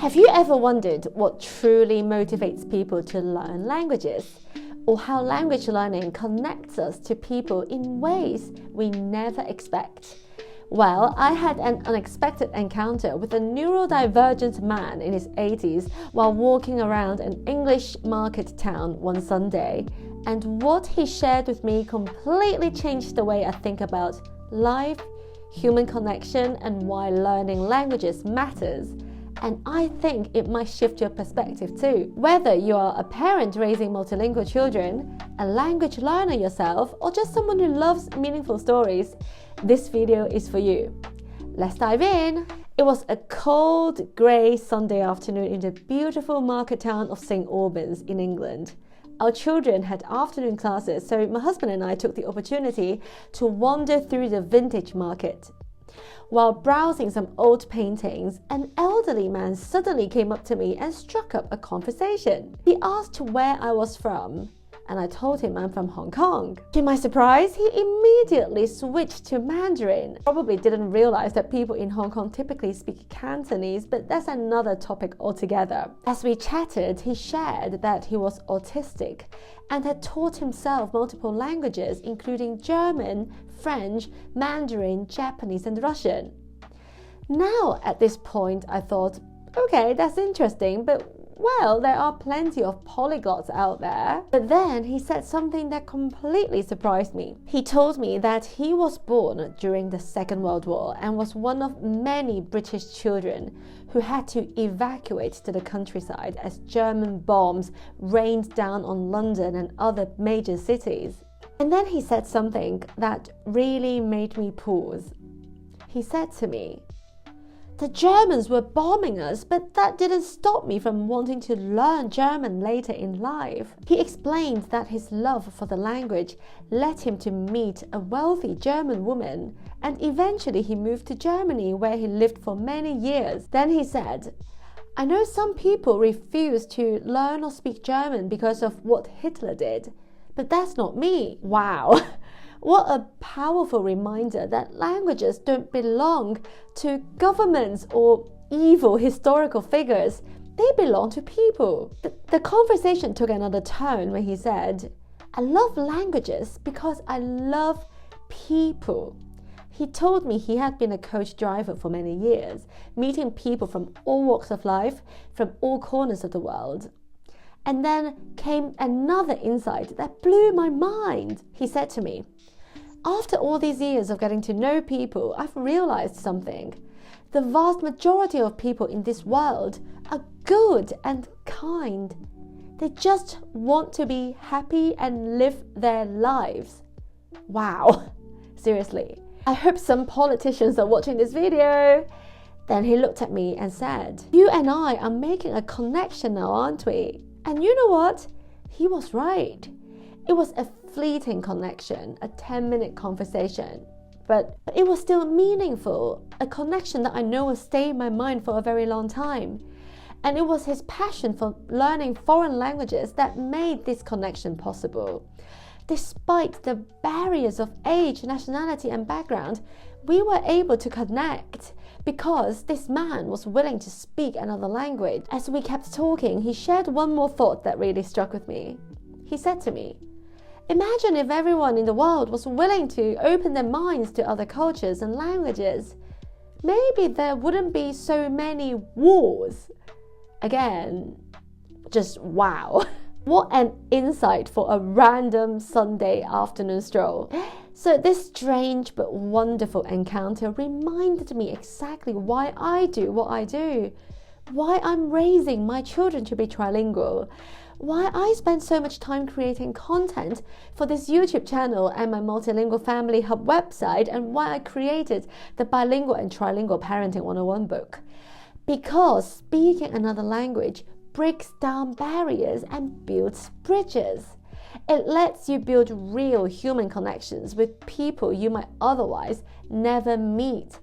Have you ever wondered what truly motivates people to learn languages? Or how language learning connects us to people in ways we never expect? Well, I had an unexpected encounter with a neurodivergent man in his 80s while walking around an English market town one Sunday. And what he shared with me completely changed the way I think about life, human connection, and why learning languages matters. And I think it might shift your perspective too. Whether you are a parent raising multilingual children, a language learner yourself, or just someone who loves meaningful stories, this video is for you. Let's dive in. It was a cold, grey Sunday afternoon in the beautiful market town of St. Albans in England. Our children had afternoon classes, so my husband and I took the opportunity to wander through the vintage market. While browsing some old paintings, an elderly man suddenly came up to me and struck up a conversation. He asked where I was from, and I told him I'm from Hong Kong. To my surprise, he immediately switched to Mandarin. Probably didn't realize that people in Hong Kong typically speak Cantonese, but that's another topic altogether. As we chatted, he shared that he was autistic and had taught himself multiple languages, including German, French, Mandarin, Japanese, and Russian. Now, at this point, I thought, okay, that's interesting, but well, there are plenty of polyglots out there. But then he said something that completely surprised me. He told me that he was born during the Second World War and was one of many British children who had to evacuate to the countryside as German bombs rained down on London and other major cities. And then he said something that really made me pause. He said to me, "The Germans were bombing us, but that didn't stop me from wanting to learn German later in life." He explained that his love for the language led him to meet a wealthy German woman, and eventually he moved to Germany, where he lived for many years. Then he said, "I know some people refuse to learn or speak German because of what Hitler did, but that's not me." Wow. What a powerful reminder that languages don't belong to governments or evil historical figures. They belong to people. The conversation took another turn when he said, "I love languages because I love people." He told me he had been a coach driver for many years, meeting people from all walks of life, from all corners of the world. And then came another insight that blew my mind. He said to me, "After all these years of getting to know people, I've realized something. The vast majority of people in this world are good and kind. They just want to be happy and live their lives." Wow, seriously. I hope some politicians are watching this video. Then he looked at me and said, "You and I are making a connection now, aren't we?" And you know what? He was right. It was a fleeting connection, a 10-minute conversation, but it was still meaningful, a connection that I know will stay in my mind for a very long time. And it was his passion for learning foreign languages that made this connection possible. Despite the barriers of age, nationality, and background, we were able to connect because this man was willing to speak another language. As we kept talking, he shared one more thought that really struck with me. He said to me, "Imagine if everyone in the world was willing to open their minds to other cultures and languages. Maybe there wouldn't be so many wars." Again, just wow. What an insight for a random Sunday afternoon stroll. So this strange but wonderful encounter reminded me exactly why I do what I do, why I'm raising my children to be trilingual, why I spend so much time creating content for this YouTube channel and my Multilingual Family Hub website, and why I created the Bilingual and Trilingual Parenting 101 book. Because speaking another language breaks down barriers and builds bridges. It lets you build real human connections with people you might otherwise never meet.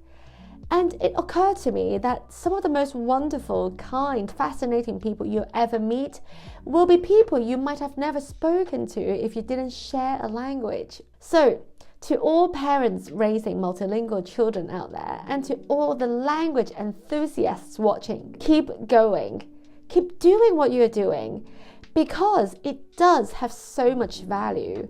And it occurred to me that some of the most wonderful, kind, fascinating people you'll ever meet will be people you might have never spoken to if you didn't share a language. So, To all parents raising multilingual children out there, and to all the language enthusiasts watching, keep going. Keep doing what you're doing, because it does have so much value.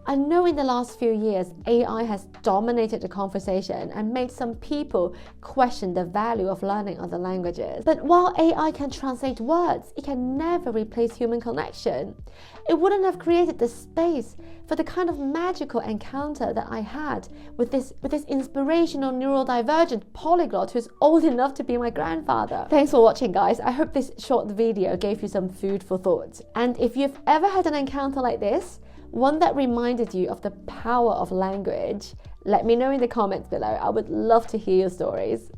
I know in the last few years, AI has dominated the conversation and made some people question the value of learning other languages. But while AI can translate words, it can never replace human connection. It wouldn't have created the space for the kind of magical encounter that I had with this inspirational neurodivergent polyglot who's old enough to be my grandfather. Thanks for watching, guys. I hope this short video gave you some food for thought. And if you've ever had an encounter like this, one that reminded you of the power of language, let me know in the comments below. I would love to hear your stories.